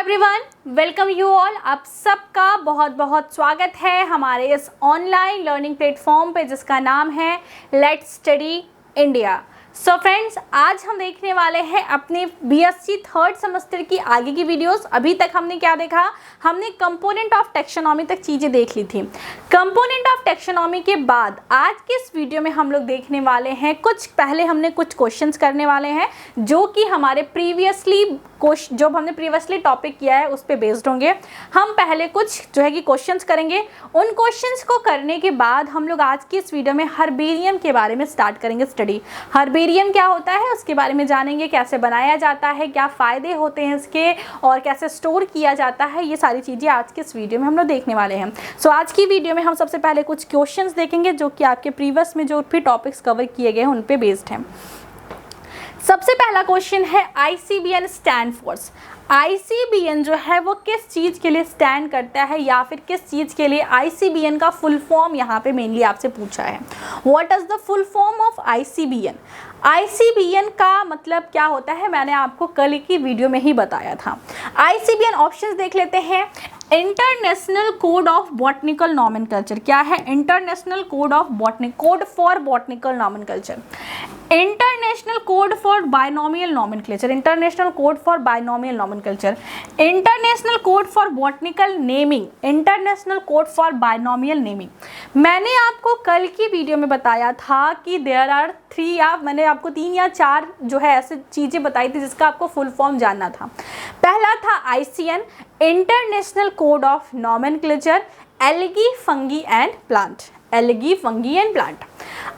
Everyone, welcome you all. आप सबका बहुत बहुत स्वागत है हमारे इस ऑनलाइन लर्निंग प्लेटफॉर्म पे जिसका नाम है let's study India. So friends, आज हम देखने वाले हैं अपने बीएससी थर्ड सेमेस्टर की आगे की वीडियोस। अभी तक हमने क्या देखा, हमने कंपोनेंट ऑफ टेक्सोनॉमी तक चीज़ें देख ली थी। कंपोनेंट ऑफ टेक्सोनॉमी के बाद आज के इस वीडियो में हम लोग देखने वाले हैं हमने कुछ क्वेश्चंस करने वाले हैं जो कि हमारे हमने प्रीवियसली टॉपिक किया है उस पर बेस्ड होंगे। हम पहले कुछ जो है कि क्वेश्चंस करेंगे। उन क्वेश्चंस को करने के बाद हम लोग आज की इस वीडियो में हर्बेरियम के बारे में स्टार्ट करेंगे स्टडी। हर्बेरियम क्या होता है उसके बारे में जानेंगे, कैसे बनाया जाता है, क्या फ़ायदे होते हैं इसके और कैसे स्टोर किया जाता है। ये सारी चीज़ें आज के इस वीडियो में हम लोग देखने वाले हैं। सो आज की वीडियो में हम सबसे पहले कुछ क्वेश्चंस देखेंगे जो कि आपके प्रीवियस में जो भी टॉपिक्स कवर किए गए हैं उन पे बेस्ड हैं। सबसे पहला क्वेश्चन है ICBN स्टैंड फॉर। ICBN जो है वो किस चीज़ के लिए स्टैंड करता है या फिर किस चीज़ के लिए ICBN का फुल फॉर्म यहाँ पे मेनली आपसे पूछा है। What is the full form of ICBN? ICBN का मतलब क्या होता है मैंने आपको कल की वीडियो में ही बताया था। ICBN ऑप्शंस देख लेते हैं। International code of botanical nomenclature क्या है? International code of code for botanical nomenclature, international code for binomial nomenclature, international code for binomial nomenclature, international code for botanical naming, international code for binomial naming. मैंने आपको कल की video में बताया था कि देयर आर मैंने आपको 3 या 4 जो है ऐसे चीज़ें बताई थी जिसका आपको फुल फॉर्म जानना था। पहला था ICN, international code of nomenclature, algae fungi and plant, algae fungi and plant.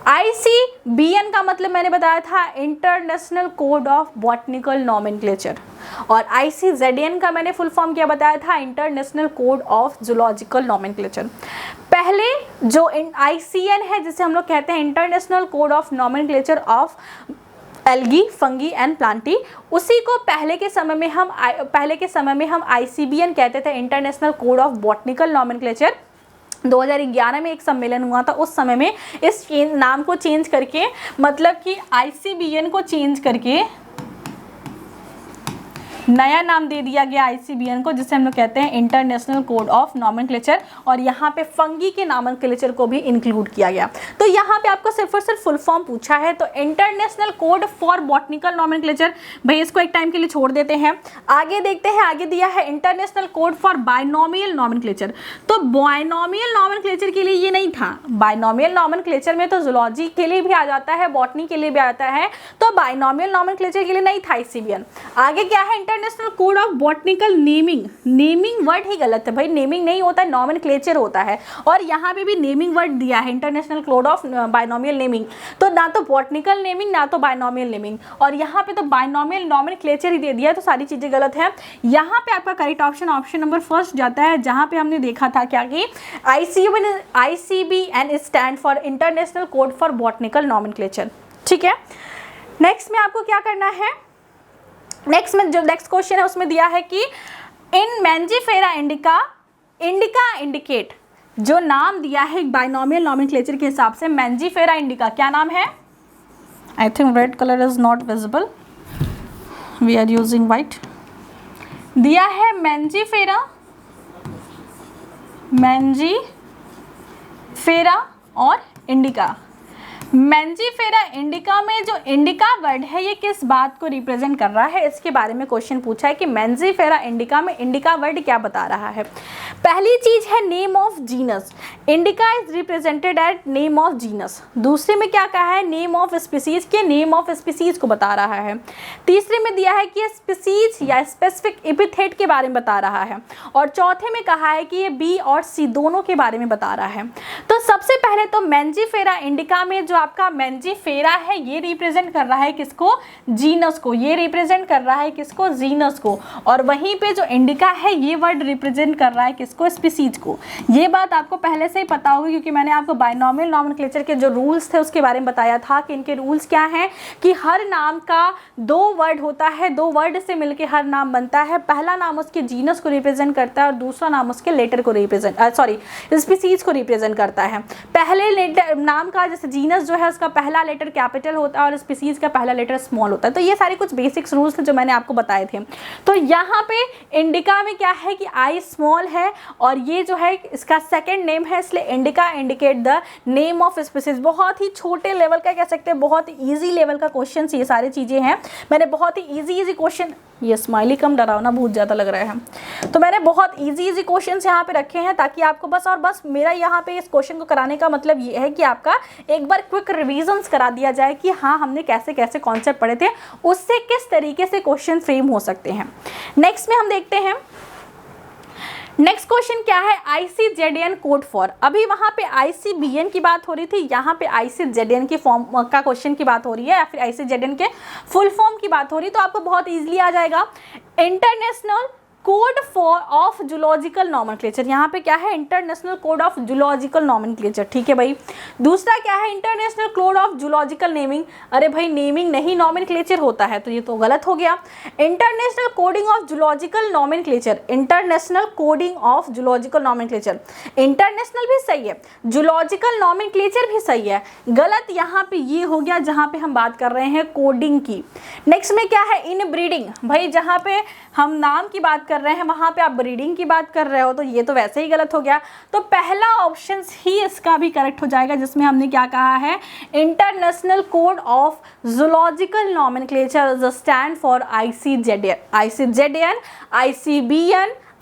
ICBN का मतलब मैंने बताया था international code of botanical nomenclature, और ICZN का मैंने फुल फॉर्म क्या बताया था, international code of zoological nomenclature. पहले जो ICN है जिसे हम लोग कहते हैं international code of nomenclature of algae fungi and Plantae, उसी को पहले के समय में हम ICBN कहते थे, international code of botanical nomenclature. 2011 में एक सम्मेलन हुआ था, उस समय में इस नाम को चेंज करके मतलब कि ICBN को चेंज करके नया नाम दे दिया गया ICBN को, जिसे हम लोग कहते हैं इंटरनेशनल कोड ऑफ नॉमेनक्लेचर, और यहाँ पे फंगी के नॉमेनक्लेचर को भी इंक्लूड किया गया। तो यहाँ पे आपको सिर्फ और सिर्फ फुल फॉर्म पूछा है, तो international code for botanical nomenclature, भाई इसको एक टाइम के लिए छोड़ देते हैं। आगे देखते हैं, आगे दिया है international code for binomial nomenclature. तो बायनोमियल नॉमेनक्लेचर के लिए ये नहीं था, बायनोमियल नॉमेनक्लेचर में तो जूलॉजी के लिए भी आ जाता है, बॉटनी के लिए भी आता है, तो बायनोमियल नॉमेनक्लेचर के लिए नहीं था ICBN। आगे क्या है, international code of botanical naming. Naming word ही गलत है भाई, नेमिंग नहीं होता है, नॉमेनक्लेचर होता है, और यहाँ पे भी नेमिंग वर्ड दिया है international code of binomial naming. तो ना तो बॉटनिकल नेमिंग ना तो बायनोमियल नेमिंग, और यहाँ पे तो बायनोमियल नॉमेनक्लेचर ही दे दिया है, तो सारी चीज़ें गलत है। यहाँ पे आपका करेक्ट ऑप्शन नंबर फर्स्ट जाता है, जहाँ पे हमने देखा था क्या कि ICBN stand for international code for botanical nomenclature. ठीक है, नेक्स्ट में आपको क्या करना है, नेक्स्ट क्वेश्चन है उसमें दिया है कि इन मैंजीफेरा इंडिका, इंडिका इंडिकेट, जो नाम दिया है बायनोमियल नॉमेनक्लेचर के हिसाब से, मैंजीफेरा इंडिका क्या नाम है? I think red colour is not visible, we are using white. दिया है मैंजीफेरा और इंडिका। मैंजीफेरा इंडिका में जो इंडिका वर्ड है ये किस बात को रिप्रेजेंट कर रहा है, इसके बारे में क्वेश्चन पूछा है कि मैंजीफेरा इंडिका में इंडिका वर्ड क्या बता रहा है। पहली चीज है name of genus, indica is represented at name of genus. दूसरे में क्या कहा है, नेम ऑफ स्पीसीज के नेम ऑफ स्पीसीज को बता रहा है। तीसरे में दिया है कि स्पीसीज या स्पेसिफिक एपिथेट के बारे में बता रहा है, और चौथे में कहा है कि ये B और C दोनों के बारे में बता रहा है। तो सबसे पहले तो मैंजीफेरा इंडिका में जो आपका मैंजीफेरा है ये रिप्रेजेंट कर रहा है किसको, जीनस को, ये रिप्रेजेंट कर रहा है किसको, जीनस को, और वहीं पे जो इंडिका है ये वर्ड रिप्रेजेंट कर रहा है किसको, स्पीसीज को। ये बात आपको पहले से ही पता होगी क्योंकि मैंने आपको बायनोमियल नॉमेनक्लेचर के जो रूल्स थे उसके बारे में बताया था कि इनके रूल्स क्या हैं कि हर नाम का 2 वर्ड होता है, 2 वर्ड से मिलकर हर नाम बनता है। पहला नाम उसके जीनस को रिप्रेजेंट करता है और दूसरा नाम उसके लेटर को स्पीसीज को रिप्रेजेंट करता है। पहले नाम का जैसे जीनस जो है उसका पहला लेटर कैपिटल होता है और स्पीसीज का पहला लेटर स्मॉल होता है। तो ये सारे कुछ बेसिक्स रूल्स थे जो मैंने आपको बताए थे। तो यहाँ पे इंडिका में क्या है कि आई स्मॉल है और ये जो है इसका सेकेंड नेम है, इसलिए indica indicate the name of species. बहुत ही छोटे लेवल का कह सकते हैं, बहुत ईजी लेवल का क्वेश्चन ये सारी चीज़ें हैं। मैंने बहुत ही ईजी क्वेश्चन, ये स्माइली कम डरावना बहुत ज़्यादा लग रहा है, तो मैंने बहुत ईजी क्वेश्चंस यहाँ पे रखे हैं ताकि आपको बस मेरा यहाँ पे इस क्वेश्चन को कराने का मतलब ये है कि आपका एक बार क्विक रिविजन्स करा दिया जाए कि हाँ हमने कैसे कैसे कॉन्सेप्ट पढ़े थे, उससे किस तरीके से क्वेश्चन फ्रेम हो सकते हैं। नेक्स्ट में हम देखते हैं, नेक्स्ट क्वेश्चन क्या है, ICZN कोड फॉर। अभी वहाँ पे ICBN की बात हो रही थी, यहाँ पे ICZN की फॉर्म का क्वेश्चन की बात हो रही है या फिर ICZN के फुल फॉर्म की बात हो रही है। तो आपको बहुत इजीली आ जाएगा, international code for of zoological nomenclature. यहाँ पे क्या है, international code of zoological nomenclature, ठीक है भाई। दूसरा क्या है, international code of zoological naming. अरे भाई नेमिंग नहीं नॉमेनक्लेचर होता है, तो ये तो गलत हो गया। International coding of zoological nomenclature, international coding of zoological nomenclature, international भी सही है, जूलॉजिकल नॉमेनक्लेचर भी सही है। गलत यहाँ पे ये हो गया जहाँ पे हम बात कर रहे हैं कोडिंग की। नेक्स्ट में क्या है, इन ब्रीडिंग। भाई जहाँ पे हम नाम की बात कर रहे हैं वहाँ पे आप ब्रीडिंग की बात कर रहे हो, तो ये तो वैसे ही गलत हो गया। तो पहला ऑप्शन ही इसका भी करेक्ट हो जाएगा, जिसमें हमने क्या कहा है, international code of zoological nomenclature stand for ICZN, ICBN,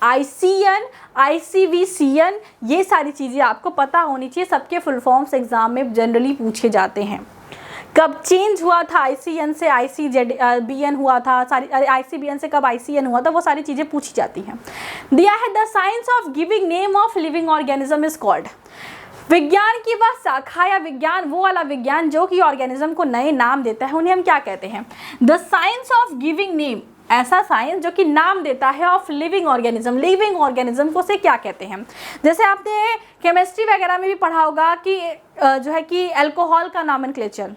ICN, ICVCN। ये सारी चीज़ें आपको पता होनी चाहिए, सबके फुल फॉर्म्स एग्जाम में जनरली पूछे जाते हैं। कब चेंज हुआ था ICN से ICZBN हुआ था, सारी ICBN से कब ICN हुआ था, वो सारी चीज़ें पूछी जाती हैं। दिया है, the science of giving name of living organism is called. विज्ञान की वह शाखा या विज्ञान, वो वाला विज्ञान जो कि ऑर्गेनिज्म को नए नाम देता है, उन्हें हम क्या कहते हैं, the science of giving name. ऐसा साइंस जो कि नाम देता है of living organism, living organism को से क्या कहते हैं। जैसे आपने केमिस्ट्री वगैरह में भी पढ़ा होगा कि जो है कि अल्कोहल का नॉमेनक्लेचर,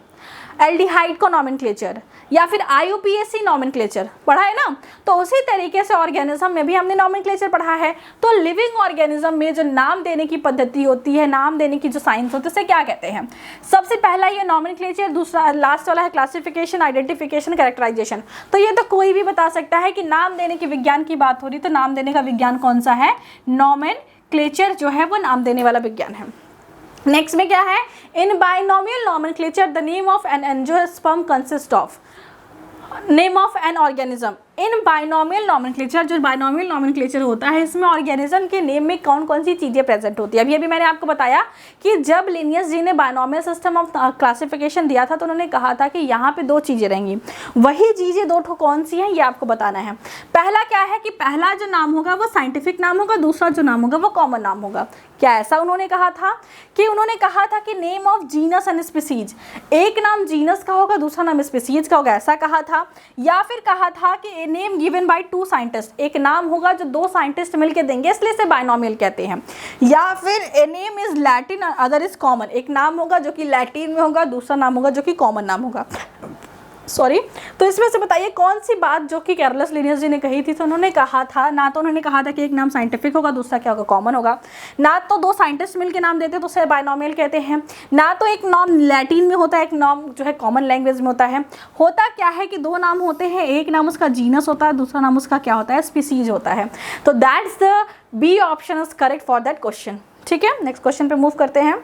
एल्डिहाइड का नॉमेनक्लेचर, या फिर IUPAC नॉमेनक्लेचर पढ़ा है ना। तो उसी तरीके से ऑर्गेनिज्म में भी हमने नॉमेनक्लेचर पढ़ा है। तो लिविंग ऑर्गेनिज्म में जो नाम देने की पद्धति होती है, नाम देने की जो साइंस होती है, उसे क्या कहते हैं। सबसे पहला ये नॉमेनक्लेचर, दूसरा लास्ट वाला है क्लासिफिकेशन, आइडेंटिफिकेशन, कैरेक्टराइजेशन। तो ये तो कोई भी बता सकता है कि नाम देने के विज्ञान की बात हो रही, तो नाम देने का विज्ञान कौन सा है, नॉमेनक्लेचर जो है वो नाम देने वाला विज्ञान है। नेक्स्ट में क्या है, in binomial nomenclature the name of an angiosperm consist of name of an organism. In binomial nomenclature, जो बाइनोमियल नॉमेनक्लेचर होता है, इसमें ऑर्गेनिज्म के नेम में कौन कौन सी चीज़ें प्रेजेंट होती है। अभी मैंने आपको बताया कि जब लिनियस जी ने बाइनोमियल सिस्टम ऑफ क्लासिफिकेशन दिया था तो उन्होंने कहा था कि यहाँ पे दो चीज़ें रहेंगी, वही चीज़ें दो ठो कौन सी हैं ये आपको बताना है। पहला क्या है कि पहला जो नाम होगा वो साइंटिफिक नाम होगा, दूसरा जो नाम होगा वो कॉमन नाम होगा। क्या ऐसा उन्होंने कहा था कि name of genus and species, एक नाम जीनस का होगा, दूसरा नाम स्पीसीज का होगा, ऐसा कहा था। या फिर कहा था कि name given by two scientist, एक नाम होगा जो दो साइंटिस्ट मिलके देंगे, इसलिए इसे बाइनोमियल कहते हैं। या फिर a name is Latin other is common, एक नाम होगा जो कि लैटिन में होगा, दूसरा नाम होगा जो कि कॉमन नाम होगा। सॉरी, तो इसमें से बताइए कौन सी बात जो कि कैरलस लिनियस जी ने कही थी। तो उन्होंने कहा था, ना तो उन्होंने कहा था कि एक नाम साइंटिफिक होगा, दूसरा क्या होगा, कॉमन होगा, ना तो दो साइंटिस्ट मिलके नाम देते तो उसे बाइनोमियल कहते हैं, ना तो एक नाम लैटिन में होता है, एक नाम जो है कॉमन लैंग्वेज में होता है। होता क्या है कि दो नाम होते हैं, एक नाम उसका जीनस होता है, दूसरा नाम उसका क्या होता है, स्पीसीज होता है। तो that's the B option is correct for that question. ठीक है, नेक्स्ट क्वेश्चन पे मूव करते हैं।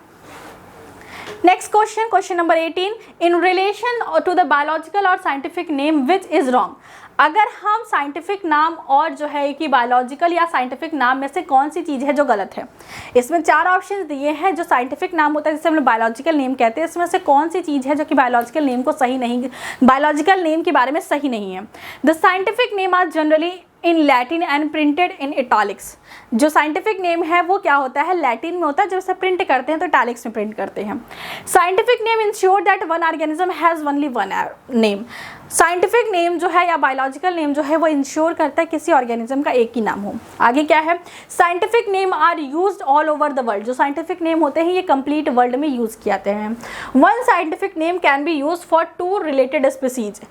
Next question, question number 18, in relation to the biological और scientific name which is wrong. अगर हम साइंटिफिक नाम और जो है कि बायोलॉजिकल या साइंटिफिक नाम में से कौन सी चीज़ है जो गलत है। इसमें चार ऑप्शन दिए हैं। जो साइंटिफिक नाम होता है जिसे हम लोग बायोलॉजिकल नेम कहते हैं, इसमें से कौन सी चीज़ है जो कि बायोलॉजिकल नेम को सही नहीं, बायोलॉजिकल नेम के बारे में सही नहीं है। The scientific name are generally in Latin and printed in italics. जो साइंटिफिक नेम है वो क्या होता है, लैटिन में होता है, जब इसे प्रिंट करते हैं तो इटालिक्स में प्रिंट करते हैं। Scientific name ensure that one organism has only one name. Scientific name जो है या बायोलॉजिकल नेम जो है वो इंश्योर करता है किसी ऑर्गेनिज्म का एक ही नाम हो। आगे क्या है, scientific name are used all over the world. जो साइंटिफिक नेम होते हैं ये कंप्लीट वर्ल्ड में यूज़ किए जाते हैं। One scientific name can be use for two related species.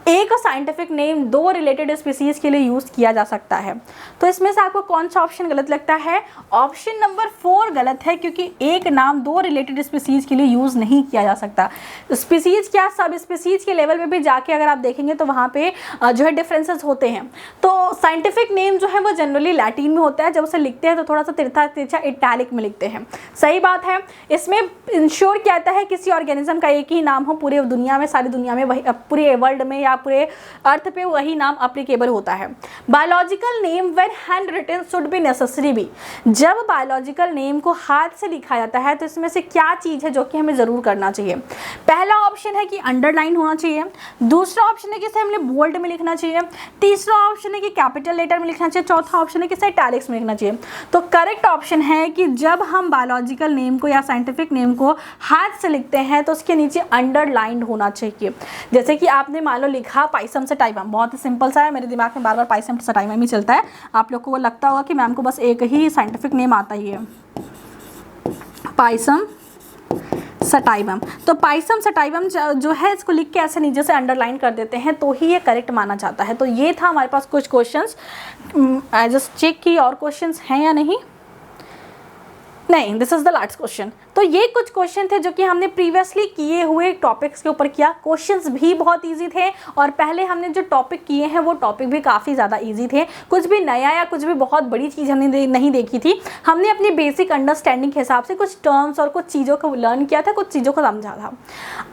एक साइंटिफिक नेम दो रिलेटेड स्पीसीज के लिए यूज़ किया किया जा सकता है। तो इसमें से आपको कौन सा ऑप्शन गलत लगता है? ऑप्शन नंबर 4 गलत है, क्योंकि एक नाम 2 रिलेटेड स्पीसीज के लिए यूज़ नहीं किया जा सकता। स्पीसीज क्या, सब स्पीसीज के लेवल में भी जाके अगर आप देखेंगे तो वहाँ पे जो है डिफरेंसेस होते हैं। तो साइंटिफिक नेम जो है वो जनरली लैटिन में होता है, जब उसे लिखते हैं तो थोड़ा सा तिरछा इटैलिक में लिखते हैं। सही बात है। इसमें इंश्योर किया जाता है किसी ऑर्गेनिज्म का एक ही नाम हो पूरे दुनिया में, सारी दुनिया में वही, पूरे वर्ल्ड में या पूरे अर्थ पे वही नाम अप्लीकेबल होता है। Biological name when hand written should be necessary be. जब बायोलॉजिकल नेम को हाथ से लिखा जाता है तो इसमें से क्या चीज़ है जो कि हमें ज़रूर करना चाहिए? पहला ऑप्शन है कि अंडरलाइन होना चाहिए, दूसरा ऑप्शन है कि इसे हमें बोल्ड में लिखना चाहिए, तीसरा ऑप्शन है कि कैपिटल लेटर में लिखना चाहिए, चौथा ऑप्शन है कि इसे इटैलिक्स में लिखना चाहिए। तो करेक्ट ऑप्शन है कि जब हम बायोलॉजिकल नेम को या साइंटिफिक नेम को हाथ से लिखते हैं तो उसके नीचे अंडरलाइंड होना चाहिए। जैसे कि आपने मान लो लिखा पाइसम सटाइवम, बहुत ही सिंपल सा है, मेरे दिमाग में बार बार पाइसम सटाइवम ही चलता है। आप लोग को लगता होगा कि मैम को बस एक ही साइंटिफिक नेम आता ही है, पाइसम सटाइवम। तो पाइसम सटाइवम जो है इसको लिख के ऐसे नीचे से अंडरलाइन कर देते हैं तो ही ये करेक्ट माना जाता है। तो ये था हमारे पास कुछ क्वेश्चंस। आई जस्ट चेक की और क्वेश्चंस हैं या नहीं। This is the last question. तो ये कुछ क्वेश्चन थे जो कि हमने प्रीवियसली किए हुए टॉपिक्स के ऊपर किया। क्वेश्चंस भी बहुत इजी थे और पहले हमने जो टॉपिक किए हैं वो टॉपिक भी काफ़ी ज़्यादा इजी थे। कुछ भी नया या कुछ भी बहुत बड़ी चीज़ हमने नहीं देखी थी। हमने अपनी बेसिक अंडरस्टैंडिंग के हिसाब से कुछ टर्म्स और कुछ चीज़ों को लर्न किया था, कुछ चीज़ों को समझा था।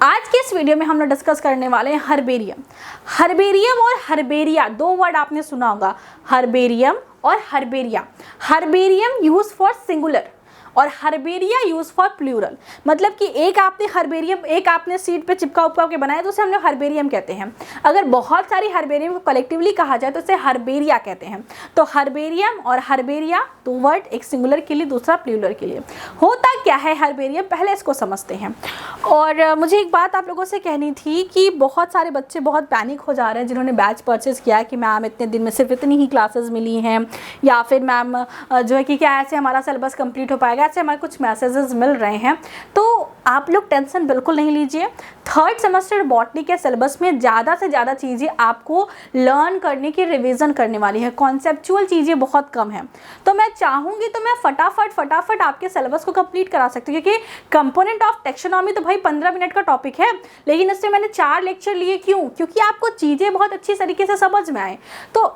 आज के इस वीडियो में हम लोग डिस्कस करने वाले हैं हर्बेरियम। हर्बेरियम और हर्बेरिया, 2 वर्ड आपने सुना होगा, हर्बेरियम और herbaria. Herbarium use for singular और हर्बेरिया यूज फॉर प्लूरल। मतलब कि एक आपने सीट पे चिपका उपका के बनाया तो उसे हम लोग हर्बेरियम कहते हैं। अगर बहुत सारी हर्बेरियम को कलेक्टिवली कहा जाए तो उसे हर्बेरिया कहते हैं। तो हर्बेरियम और हर्बेरिया 2 वर्ड, एक सिंगुलर के लिए दूसरा प्लूरल के लिए। होता क्या है हर्बेरियम, पहले इसको समझते हैं। और मुझे एक बात आप लोगों से कहनी थी कि बहुत सारे बच्चे बहुत पैनिक हो जा रहे हैं जिन्होंने बैच परचेज किया है कि मैम इतने दिन में सिर्फ इतनी ही क्लासेस मिली हैं, या फिर मैम जो है कि क्या ऐसे हमारा सिलेबस कंप्लीट हो पाएगा, ऐसे हमारे कुछ मैसेजेस मिल रहे हैं। तो आप लोग टेंशन बिल्कुल नहीं लीजिए। 3rd सेमेस्टर बॉटनी के सिलेबस में ज़्यादा से ज़्यादा चीज़ें आपको लर्न करने की रिवीजन करने वाली है, कॉन्सेप्चुअल चीज़ें बहुत कम हैं। तो मैं चाहूँगी तो मैं फटाफट आपके सिलेबस को कंप्लीट करा सकती हूँ, क्योंकि कंपोनेंट ऑफ टेक्सोनॉमी तो भाई 15 मिनट का टॉपिक है, लेकिन इसमें मैंने 4 लेक्चर लिए। क्यों? क्योंकि आपको चीज़ें बहुत अच्छी तरीके से समझ में आए। तो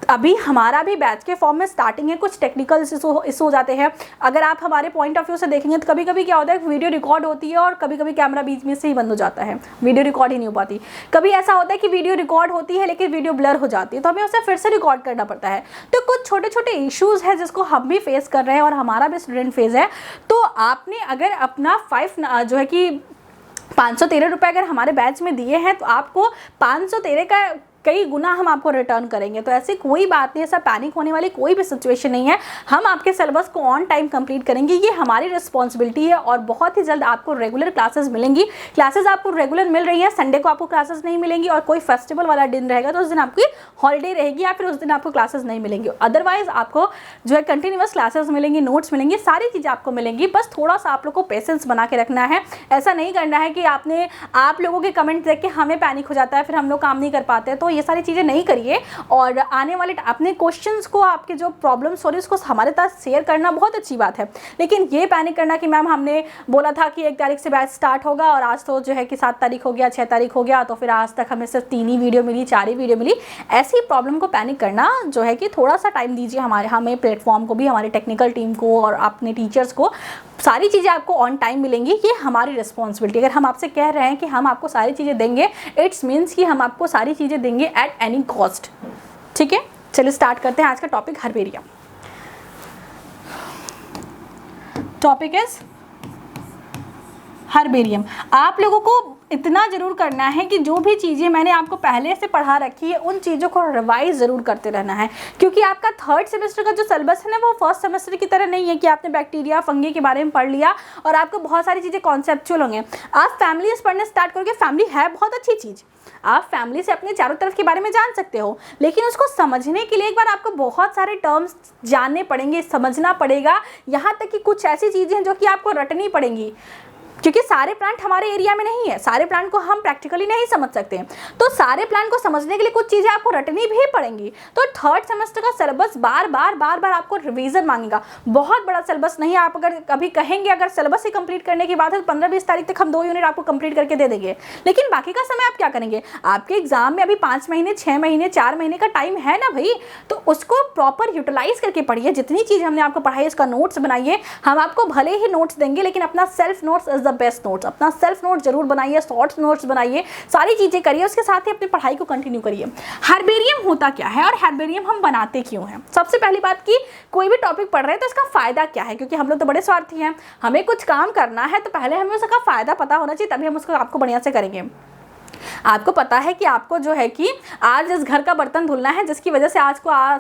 अभी हमारा भी बैच के फॉर्म में स्टार्टिंग है, कुछ टेक्निकल इशू हो जाते हैं। अगर आप हमारे पॉइंट ऑफ व्यू से देखेंगे तो कभी कभी क्या होता है, वीडियो रिकॉर्ड होती है और कभी कभी कैमरा बीच में से ही बंद हो जाता है, वीडियो रिकॉर्ड ही नहीं हो पाती। कभी ऐसा होता है कि वीडियो रिकॉर्ड होती है लेकिन वीडियो ब्लर हो जाती है, तो हमें उसे फिर से रिकॉर्ड करना पड़ता है। तो कुछ छोटे छोटे इशूज़ हैं जिसको हम भी फेस कर रहे हैं और हमारा भी स्टूडेंट फेज है। तो आपने अगर अपना 513 रुपये अगर हमारे बैच में दिए हैं तो आपको 513 का कई गुना हम आपको रिटर्न करेंगे। तो ऐसी कोई बात नहीं, ऐसा पैनिक होने वाली कोई भी सिचुएशन नहीं है। हम आपके सिलेबस को ऑन टाइम कंप्लीट करेंगे, ये हमारी रिस्पॉन्सिबिलिटी है। और बहुत ही जल्द आपको रेगुलर क्लासेस मिलेंगी। क्लासेस आपको रेगुलर मिल रही हैं, संडे को आपको क्लासेस नहीं मिलेंगी और कोई फेस्टिवल वाला दिन रहेगा तो उस दिन आपकी हॉलीडे रहेगी या फिर उस दिन आपको क्लासेस नहीं मिलेंगी। अदरवाइज आपको जो है कंटिन्यूअस क्लासेस मिलेंगी, नोट्स मिलेंगी, सारी चीज़ें आपको मिलेंगी। बस थोड़ा सा आप लोग को पेशेंस बना के रखना है। ऐसा नहीं करना है कि आप लोगों के कमेंट देख के हमें पैनिक हो जाता है, फिर हम लोग काम नहीं कर पाते। तो ये सारी चीज़ें नहीं करिए और आने वाले अपने क्वेश्चंस को, आपके जो प्रॉब्लम्स हो रही है उसको हमारे साथ शेयर करना बहुत अच्छी बात है। लेकिन ये पैनिक करना कि मैम हमने बोला था कि 1 तारीख से बैच स्टार्ट होगा और आज तो जो है कि 7 तारीख हो गया, 6 तारीख हो गया, तो फिर आज तक हमें सिर्फ 3 ही वीडियो मिली, 4 ही वीडियो मिली, ऐसी प्रॉब्लम को पैनिक करना जो है कि थोड़ा सा टाइम दीजिए हमें प्लेटफॉर्म को भी, हमारी टेक्निकल टीम को और अपने टीचर्स को। सारी चीज़ें आपको ऑन टाइम मिलेंगी, ये हमारी रिस्पॉन्सिबिलिटी। अगर हम आपसे कह रहे हैं कि हम आपको सारी चीज़ें देंगे, इट्स मीन्स कि हम आपको सारी चीज़ें देंगे एट एनी कॉस्ट। ठीक है, चलिए स्टार्ट करते हैं आज का topic, herbarium. Topic is herbarium. आप लोगों को इतना ज़रूर करना है कि जो भी चीज़ें मैंने आपको पहले से पढ़ा रखी है उन चीज़ों को रिवाइज ज़रूर करते रहना है, क्योंकि आपका 3rd सेमेस्टर का जो सिलेबस है ना वो 1st सेमेस्टर की तरह नहीं है कि आपने बैक्टीरिया फंगी के बारे में पढ़ लिया और आपको बहुत सारी चीज़ें कॉन्सेप्चुअल होंगे। आप फैमिलीज पढ़ने स्टार्ट करोगे, फैमिली है बहुत अच्छी चीज़, आप फैमिली से अपने चारों तरफ के बारे में जान सकते हो, लेकिन उसको समझने के लिए एक बार आपको बहुत सारे टर्म्स जानने पड़ेंगे, समझना पड़ेगा। यहाँ तक कि कुछ ऐसी चीज़ें हैं जो कि आपको रटनी पड़ेंगी। क्योंकि सारे प्लांट हमारे एरिया में नहीं है, सारे प्लांट को हम प्रैक्टिकली नहीं समझ सकते। तो सारे प्लांट को समझने के लिए कुछ चीज़ें आपको रटनी भी पड़ेंगी। तो थर्ड सेमेस्टर का सिलेबस बार बार आपको रिवीजन मांगेगा। बहुत बड़ा सिलेबस नहीं है। आप अगर कभी कहेंगे अगर सिलेबस ही कंप्लीट करने की बात है तो 15-20 तारीख तक हम 2 यूनिट आपको कंप्लीट करके दे देंगे, लेकिन बाकी का समय आप क्या करेंगे? आपके एग्जाम में अभी 5 महीने, 6 महीने, 4 महीने का टाइम है ना भाई, तो उसको प्रॉपर यूटिलाइज करके पढ़िए। जितनी चीज़ हमने आपको पढ़ाई उसका नोट्स बनाइए। हम आपको भले ही नोट्स देंगे, लेकिन अपना self notes is the best notes. अपना सेल्फ नोट्स जरूर बनाइए, शॉर्ट्स नोट्स बनाइए, सारी चीज़ें करिए, उसके साथ ही अपनी पढ़ाई को कंटिन्यू करिए। हर्बेरियम होता क्या है और हर्बेरियम हम बनाते क्यों हैं? सबसे पहली बात कि कोई भी टॉपिक पढ़ रहे हैं तो इसका फ़ायदा क्या है, क्योंकि हम लोग तो बड़े स्वार्थी हैं। हमें कुछ काम करना है तो पहले हमें उसका फ़ायदा पता होना चाहिए, तभी हम उसको आपको बढ़िया से करेंगे। आपको पता है कि आपको जो है कि आज इस घर का बर्तन धुलना है, जिसकी वजह से आज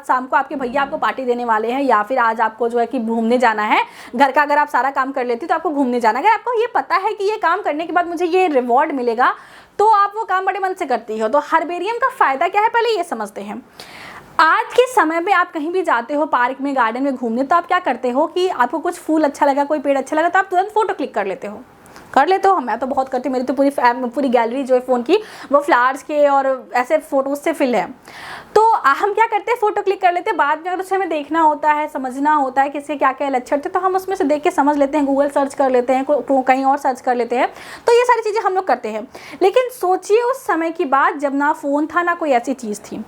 शाम को आपके भैया आपको पार्टी देने वाले हैं, या फिर आज आपको जो है कि घूमने जाना है। घर का अगर आप सारा काम कर लेती तो आपको घूमने जाना है। अगर आपको ये पता है कि ये काम करने के बाद मुझे ये रिवॉर्ड मिलेगा तो आप वो काम बड़े मन से करती हो। तो हर्बेरियम का फ़ायदा क्या है पहले ये समझते हैं। आज के समय में आप कहीं भी जाते हो, पार्क में, गार्डन में घूमने, तो आप क्या करते हो कि आपको कुछ फूल अच्छा लगा, कोई पेड़ अच्छा लगा, तो आप तुरंत फोटो क्लिक कर लेते हो। मैं तो बहुत करती हूँ। मेरी तो पूरी गैलरी जो है फ़ोन की वो फ्लावर्स के और ऐसे फ़ोटोज़ से फिल है। तो हम क्या करते हैं, फ़ोटो क्लिक कर लेते हैं। बाद में अगर उसे हमें देखना होता है, समझना होता है किसके क्या क्या लक्षण थे, तो हम उसमें से देख के समझ लेते हैं, गूगल सर्च कर लेते हैं, कहीं और सर्च कर लेते हैं। तो ये सारी चीज़ें हम लोग करते हैं। लेकिन सोचिए उस समय की बात जब ना फ़ोन था ना कोई ऐसी चीज़ थी।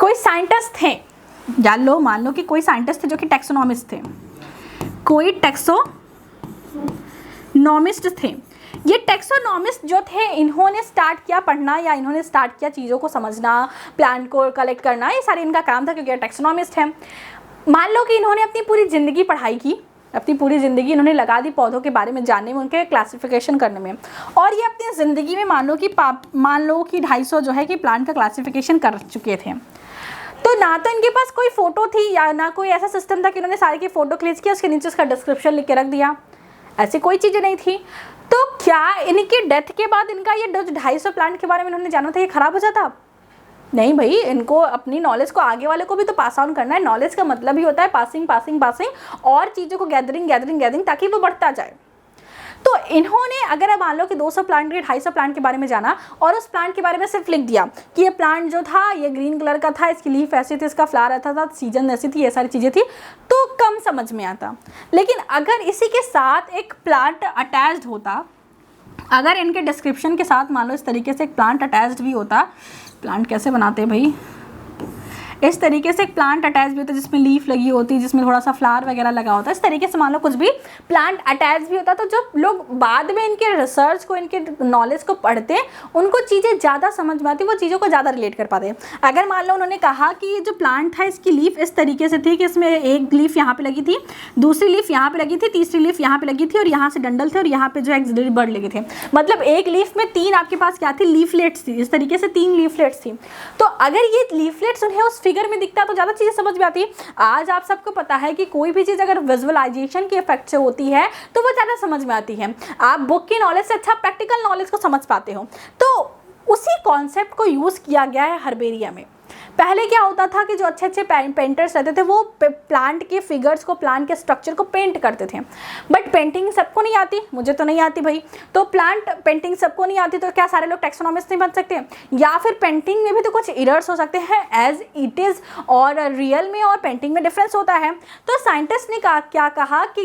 कोई साइंटिस्ट थे, मान लो कि कोई साइंटिस्ट थे जो कि टैक्सोनॉमिस्ट थे, कोई टैक्सोनॉमिस्ट थे। ये टैक्सोनॉमिस्ट जो थे, इन्होंने स्टार्ट किया पढ़ना, या इन्होंने स्टार्ट किया चीज़ों को समझना, प्लांट को कलेक्ट करना, ये सारे इनका काम था, क्योंकि टैक्सोनॉमिस्ट हैं। मान लो कि इन्होंने अपनी पूरी ज़िंदगी पढ़ाई की, अपनी पूरी ज़िंदगी इन्होंने लगा दी पौधों के बारे में जानने में, उनके क्लासिफिकेशन करने में। और ये अपनी ज़िंदगी में मान लो कि 250 जो है कि प्लांट का क्लासिफिकेशन कर चुके थे। तो ना तो इनके पास कोई फ़ोटो थी या ना कोई ऐसा सिस्टम था कि उन्होंने सारे की फ़ोटो क्लिक किया, उसके नीचे उसका डिस्क्रिप्शन लिख के रख दिया। ऐसी कोई चीज़ें नहीं थी। तो क्या इनकी डेथ के बाद इनका ये 250 प्लांट के बारे में इन्होंने जाना था, ये ख़राब हो जाता? नहीं भाई, इनको अपनी नॉलेज को आगे वाले को भी तो पास ऑन करना है। नॉलेज का मतलब ही होता है पासिंग और चीज़ों को गैदरिंग ताकि वो बढ़ता जाए। तो इन्होंने अगर मान लो कि 200 प्लांट के 250 प्लांट के बारे में जाना और उस प्लांट के बारे में सिर्फ लिख दिया कि ये प्लांट जो था ये ग्रीन कलर का था, इसकी लीफ ऐसी थी, इसका फ्लावर ऐसा था, सीजन ऐसी थी, ये सारी चीज़ें थी, तो कम समझ में आता। लेकिन अगर इसी के साथ एक प्लांट अटैच्ड होता, अगर इनके डिस्क्रिप्शन के साथ मान लो इस तरीके से एक प्लांट अटैच्ड भी होता, प्लांट कैसे बनाते हैं भाई, इस तरीके से एक प्लांट अटैच भी होता है जिसमें लीफ लगी होती है, जिसमें थोड़ा सा फ्लावर वगैरह लगा होता है, इस तरीके से मान लो कुछ भी प्लांट अटैच भी होता। तो जो लोग बाद में इनके रिसर्च को, इनके नॉलेज को पढ़ते हैं, उनको चीज़ें ज़्यादा समझ में आती, वो चीज़ों को ज़्यादा रिलेट कर पाते हैं। अगर मान लो उन्होंने कहा कि ये जो प्लांट था इसकी लीफ इस तरीके से थी कि इसमें एक लीफ यहाँ पर लगी थी, दूसरी लीफ यहाँ पर लगी थी, तीसरी लीफ यहाँ पर लगी थी, और यहाँ से डंडल थे, और यहाँ पर जो एक्सिलरी बर्ड लगे थे, मतलब एक लीफ में 3 आपके पास क्या थी, लीफलेट्स थी। इस तरीके से 3 लीफलेट्स थी। तो अगर ये लीफलेट्स उन्हें उस फिगर में दिखता तो ज़्यादा चीज़ें समझ में आती। आज आप सबको पता है कि कोई भी चीज़ अगर विजुअलाइजेशन के इफेक्ट से होती है तो वो ज़्यादा समझ में आती है। आप बुक की नॉलेज से अच्छा प्रैक्टिकल नॉलेज को समझ पाते हो। तो उसी कॉन्सेप्ट को यूज़ किया गया है हर्बेरिया में। पहले क्या होता था कि जो अच्छे पेंटर्स रहते थे वो प्लांट के फिगर्स को, प्लांट के स्ट्रक्चर को पेंट करते थे। बट पेंटिंग सबको नहीं आती, मुझे तो नहीं आती भाई। तो प्लांट पेंटिंग सबको नहीं आती, तो क्या सारे लोग टैक्सोनॉमिस्ट नहीं बन सकते? या फिर पेंटिंग में भी तो कुछ एरर्स हो सकते हैं एज इट इज़, और रियल में और पेंटिंग में डिफरेंस होता है। तो साइंटिस्ट ने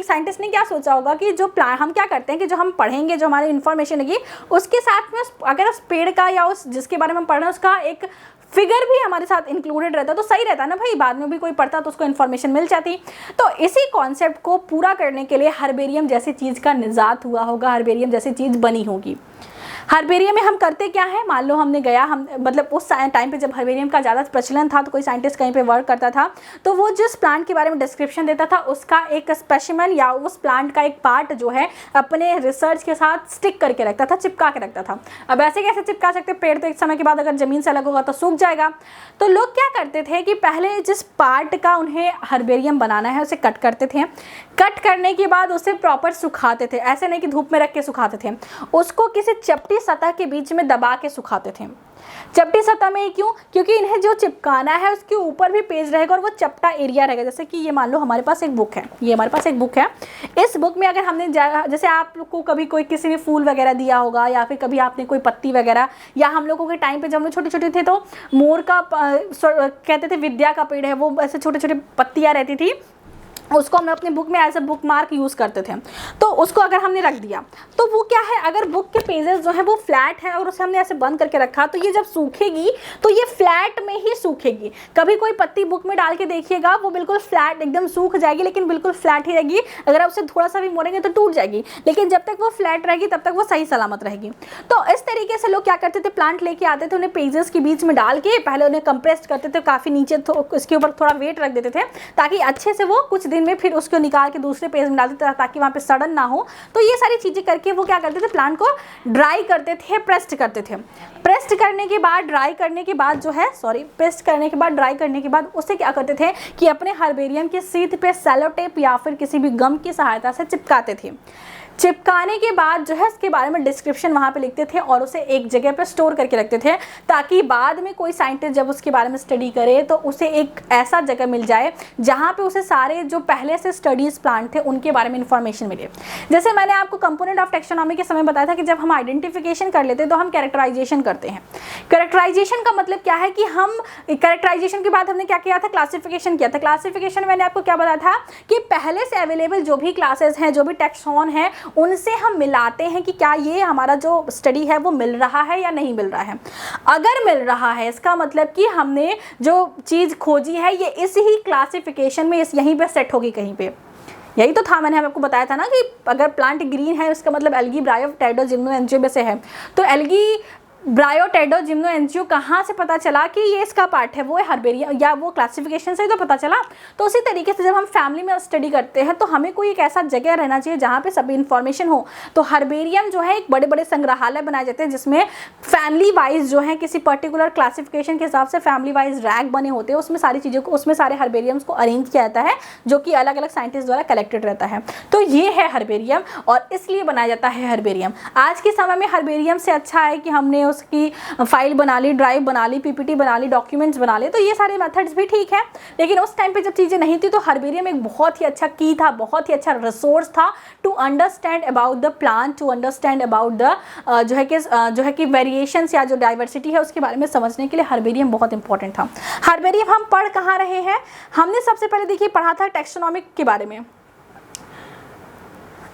साइंटिस्ट ने क्या सोचा होगा कि जो हम क्या करते हैं कि जो हम पढ़ेंगे, जो हमारी इन्फॉर्मेशन है उसके साथ में अगर उस पेड़ का या उस जिसके बारे में हम पढ़ रहे हैं उसका एक फिगर भी हमारे साथ इंक्लूडेड रहता तो सही रहता ना भाई, बाद में भी कोई पढ़ता तो उसको इन्फॉर्मेशन मिल जाती। तो इसी कॉन्सेप्ट को पूरा करने के लिए हर्बेरियम जैसी चीज़ का निजात हुआ होगा, हर्बेरियम जैसी चीज़ बनी होगी। हर्बेरियम में हम करते क्या है, मान लो हमने गया, हम मतलब उस टाइम पे जब हर्बेरियम का ज़्यादा प्रचलन था तो कोई साइंटिस्ट कहीं पे वर्क करता था तो वो जिस प्लांट के बारे में डिस्क्रिप्शन देता था उसका एक स्पेसिमेन या उस प्लांट का एक पार्ट जो है अपने रिसर्च के साथ स्टिक करके रखता था, चिपका के रखता था। अब ऐसे कैसे चिपका सकते, पेड़ तो एक समय के बाद अगर ज़मीन से अलग होगा तो सूख जाएगा। तो लोग क्या करते थे कि पहले जिस पार्ट का उन्हें हर्बेरियम बनाना है उसे कट करते थे, कट करने के बाद उसे प्रॉपर सुखाते थे, ऐसे नहीं कि धूप में रख के सुखाते थे, उसको किसी चपटी चपटी सतह के बीच में दबा के सुखाते थे। चपटी सतह में क्यों? क्योंकि इन्हें जो चिपकाना है उसके ऊपर भी पेज रहेगा और वो चपटा एरिया रहेगा। जैसे कि ये मान लो हमारे पास एक बुक है, ये हमारे पास एक बुक है। इस बुक में अगर हमने जैसे आप लोग को कभी कोई किसी ने फूल वगैरह दिया होगा या फिर कभी आपने कोई पत्ती वगैरह, या हम लोगों के टाइम पे जब हम लोग छोटे छोटे थे तो मोर का कहते थे विद्या का पेड़ है, वो ऐसे छोटे छोटे पत्तियाँ रहती थी, उसको हम अपने बुक में as a bookmark use करते थे। तो उसको अगर हमने रख दिया तो वो क्या है, अगर बुक के पेजेस जो है वो फ्लैट है और उसे हमने ऐसे बंद करके रखा तो ये जब सूखेगी तो ये फ्लैट में ही सूखेगी। कभी कोई पत्ती बुक में डाल के देखिएगा वो बिल्कुल फ्लैट एकदम सूख जाएगी, लेकिन बिल्कुल फ्लैट ही रहेगी। अगर आप उसे थोड़ा सा भी मोड़ेंगे तो टूट जाएगी, लेकिन जब तक वो फ्लैट रहेगी तब तक वो सही सलामत रहेगी। तो इस तरीके से लोग क्या करते थे, प्लांट लेके आते थे, उन्हें पेजेस के बीच में डाल के पहले उन्हें कंप्रेस करते थे, काफ़ी नीचे इसके ऊपर थोड़ा वेट रख देते थे ताकि अच्छे से वो कुछ दिन में फिर उसको निकाल के दूसरे पेज में डालते थे ताकि वहाँ पे सड़न ना हो। तो ये सारी चीज़ें करके वो क्या करते थे, प्लांट को ड्राई करते थे, प्रेस्ड करते थे। प्रेस्ड करने के बाद ड्राई करने के बाद प्रेस्ड करने के बाद ड्राई करने के बाद उसे क्या करते थे कि अपने हर्बेरियम के शीट पे सेलो टेप या फिर किसी भी गम की सहायता से चिपकाते थे। चिपकाने के बाद जो है इसके बारे में डिस्क्रिप्शन वहाँ पे लिखते थे और उसे एक जगह पे स्टोर करके रखते थे ताकि बाद में कोई साइंटिस्ट जब उसके बारे में स्टडी करे तो उसे एक ऐसा जगह मिल जाए जहाँ पे उसे सारे जो पहले से स्टडीज प्लांट थे उनके बारे में इंफॉर्मेशन मिले। जैसे मैंने आपको कंपोनेंट ऑफ टेक्सोनॉमी के समय बताया था कि जब हम आइडेंटिफिकेशन कर लेते हैं तो हम कैरेक्टराइजेशन करते हैं। कैरेक्टराइजेशन का मतलब क्या है कि हम कैरेक्टराइजेशन के बाद हमने क्या किया था, क्लासिफिकेशन किया था। क्लासिफिकेशन में मैंने आपको क्या बताया था कि पहले से अवेलेबल जो भी क्लासेस हैं, जो भी टैक्सॉन है, उनसे हम मिलाते हैं कि क्या ये हमारा जो स्टडी है वो मिल रहा है या नहीं मिल रहा है। अगर मिल रहा है इसका मतलब कि हमने जो चीज़ खोजी है ये इस ही क्लासिफिकेशन में यहीं पे सेट होगी कहीं पे। यही तो था, मैंने आपको बताया था ना कि अगर प्लांट ग्रीन है इसका मतलब एल्गी ब्रायो टेडो जिम्नो एंजियो में से है। तो एल्गी ब्रायो टेडो जिम्नो एंजियो कहाँ से पता चला कि ये इसका पार्ट है, वो है हर्बेरियम, या वो क्लासिफिकेशन से ही तो पता चला। तो उसी तरीके से जब हम फैमिली में स्टडी करते हैं तो हमें कोई एक ऐसा जगह रहना चाहिए जहाँ पे सभी इन्फॉर्मेशन हो। तो हर्बेरियम जो है एक बड़े बड़े संग्रहालय बनाए जाते हैं जिसमें फैमिली वाइज जो है किसी पर्टिकुलर क्लासिफिकेशन के हिसाब से फैमिली वाइज रैक बने होते हैं, उसमें सारी चीज़ों को, उसमें सारे हर्बेरियम्स को अरेंज किया जाता है जो कि अलग अलग साइंटिस्ट द्वारा कलेक्टेड रहता है। तो ये है हर्बेरियम और इसलिए बनाया जाता है हर्बेरियम। आज के समय में हर्बेरियम से अच्छा है कि हमने उसकी फाइल बना ली, ड्राइव बना ली, पीपीटी बना ली, डॉक्यूमेंट्स बना ले, तो ये सारे मेथड्स भी ठीक है। लेकिन उस टाइम पे जब चीज़ें नहीं थी तो हर्बेरियम एक बहुत ही अच्छा की था, बहुत ही अच्छा रिसोर्स था to understand about the plant, to understand about the जो है कि वेरिएशंस या जो डाइवर्सिटी है उसके बारे में समझने के लिए हर्बेरियम बहुत इंपॉर्टेंट था। हर्बेरियम हम पढ़ कहाँ रहे हैं, हमने सबसे पहले देखिए पढ़ा था टैक्सोनॉमिक के बारे में।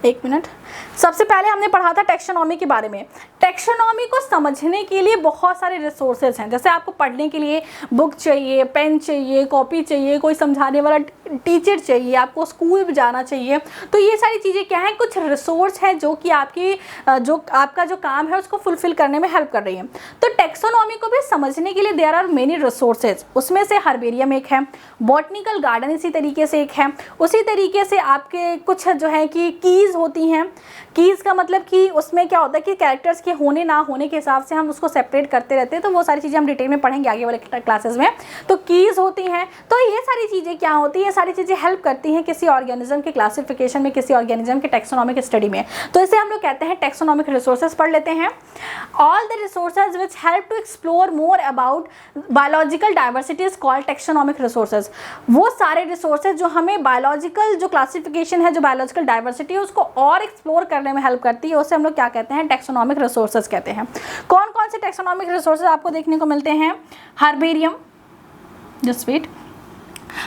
एक मिनट, सबसे पहले हमने पढ़ा था टैक्सोनॉमी के बारे में। टैक्सोनॉमी को समझने के लिए बहुत सारे रिसोर्सेज हैं। जैसे आपको पढ़ने के लिए बुक चाहिए, पेन चाहिए, कॉपी चाहिए, कोई समझाने वाला टीचर चाहिए, आपको स्कूल जाना चाहिए। तो ये सारी चीज़ें क्या हैं, कुछ रिसोर्स हैं जो कि आपका जो काम है उसको फुलफिल करने में हेल्प कर रही है। तो टैक्सोनॉमी को भी समझने के लिए देयर आर मेनी रिसोर्सेज, उसमें से हर्बेरियम एक है, बॉटनिकल गार्डन इसी तरीके से एक है। उसी तरीके से आपके कुछ जो है कि कीज़ होती हैं। कीज़ का मतलब कि उसमें क्या होता है कि कैरेक्टर्स के होने ना होने के हिसाब से हम उसको सेपरेट करते रहते हैं। तो वो सारी चीज़ें हम डिटेल में पढ़ेंगे आगे वाले क्लासेस में। तो कीज़ होती हैं, तो ये सारी चीज़ें क्या होती हैं, सारी चीज़ें हेल्प करती हैं किसी ऑर्गेनिज्म के क्लासिफिकेशन में, किसी ऑर्गेनिज्म के टैक्सोनॉमिक स्टडी में। तो इसे हम लोग कहते हैं टैक्सोनॉमिक रिसोर्सेज पढ़ लेते हैं। All the resources which help to explore more about biological diversity is called taxonomic resources. वो सारे रिसोर्सेज जो हमें बायोलॉजिकल जो क्लासिफिकेशन है, जो बायोलॉजिकल डाइवर्सिटी है उसको और एक्सप्लोर करने में हेल्प करती है, उसे हम लोग क्या कहते हैं, टैक्सोनॉमिक रिसोर्सेज कहते हैं। कौन कौन से टैक्सोनॉमिक रिसोर्सेज आपको देखने को मिलते हैं, herbarium, just wait,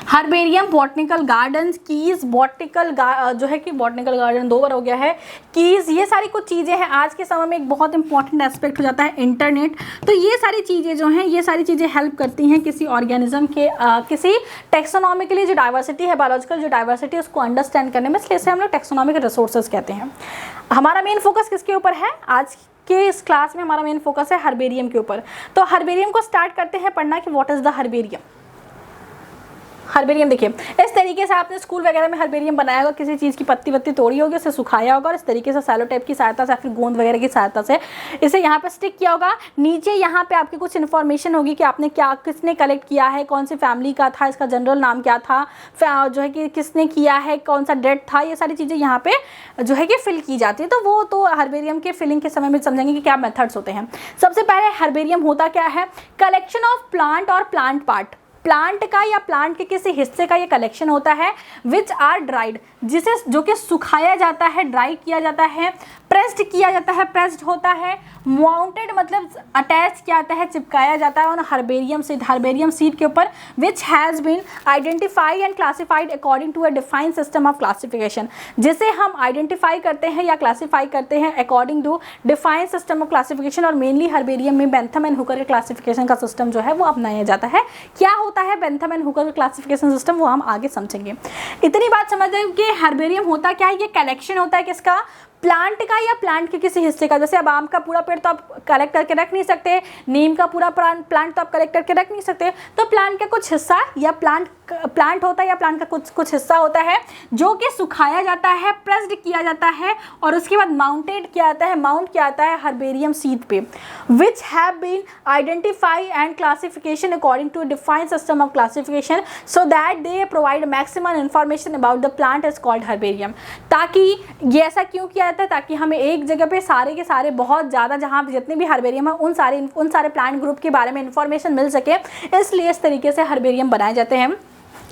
herbarium, botanical gardens, keys, जो है कि बॉटनिकल गार्डन 2 बार हो गया है, कीज़, ये सारी कुछ चीज़ें हैं। आज के समय में एक बहुत इंपॉर्टेंट एस्पेक्ट हो जाता है इंटरनेट। तो ये सारी चीज़ें जो हैं, ये सारी चीज़ें हेल्प करती हैं किसी ऑर्गेनिज्म के किसी टैक्सोनॉमिकली जो डाइवर्सिटी है, बायोलॉजिकल जो डाइवर्सिटी है उसको अंडरस्टैंड करने में, इसलिए इसे हम लोग टैक्सोनॉमिक रिसोर्सेज कहते हैं। हमारा मेन फोकस किसके ऊपर है, आज के इस क्लास में हमारा मेन फोकस है हर्बेरियम के ऊपर। तो हर्बेरियम को स्टार्ट करते हैं पढ़ना कि what is the herbarium. Herbarium देखिए इस तरीके से आपने स्कूल वगैरह में हर्बेरियम बनाया होगा, किसी चीज़ की पत्ती वत्ती तोड़ी होगी, उसे सुखाया होगा और इस तरीके से सेलो टेप की सहायता से या फिर गोंद वगैरह की सहायता से इसे यहाँ पे स्टिक किया होगा। नीचे यहाँ पे आपकी कुछ इन्फॉर्मेशन होगी कि आपने क्या किसने कलेक्ट किया है, कौन सी फैमिली का था, इसका जनरल नाम क्या था, जो है कि किसने किया है, कौन सा डेट था, ये सारी चीज़ें यहाँ पे जो है कि फिल की जाती है। तो वो तो हर्बेरियम के फिलिंग के समय में समझेंगे कि क्या मेथड्स होते हैं। सबसे पहले हर्बेरियम होता क्या है, कलेक्शन ऑफ प्लांट और प्लांट पार्ट, प्लांट का या प्लांट के किसी हिस्से का ये कलेक्शन होता है, विच आर ड्राइड, जिसे जो कि सुखाया जाता है, ड्राई किया जाता है, प्रेस्ड किया जाता है, प्रेस्ड होता है, माउंटेड मतलब अटैच किया जाता है, चिपकाया जाता है ऑन हर्बेरियम सीड के ऊपर, which has been identified and classified according to a defined system of classification, जिसे हम आइडेंटिफाई करते हैं या क्लासीफाई करते हैं according to defined system of classification. और मेनली हर्बेरियम में बेंथम एंड हुकर के क्लासिफिकेशन का सिस्टम जो है वो अपनाया जाता है। क्या होता है Bentham and Hooker classification system, वो हम आगे समझेंगे। इतनी बात समझ रहे कि हर्बेरियम होता क्या है, ये कलेक्शन होता है किसका, प्लांट का या प्लांट के किसी हिस्से का। जैसे अब आम का पूरा पेड़ तो आप कलेक्ट करके रख नहीं सकते, नीम का पूरा प्लांट तो आप कलेक्ट करके रख नहीं सकते, तो प्लांट का कुछ हिस्सा या प्लांट होता है या प्लांट का कुछ हिस्सा होता है जो कि सुखाया जाता है, प्रेस्ड किया जाता है और उसके बाद माउंटेड किया जाता है, माउंट किया जाता है हर्बेरियम सीड पे, which have been identify and classification according to defined system of classification so that they provide maximum information about the plant is called herbarium. ताकि ये ऐसा क्यों किया जाता है, ताकि हमें एक जगह पे सारे के सारे बहुत ज़्यादा जहाँ जितने भी हर्बेरियम है उन सारे प्लांट ग्रुप के बारे में इंफॉर्मेशन मिल सके, इसलिए इस तरीके से हर्बेरियम बनाए जाते हैं।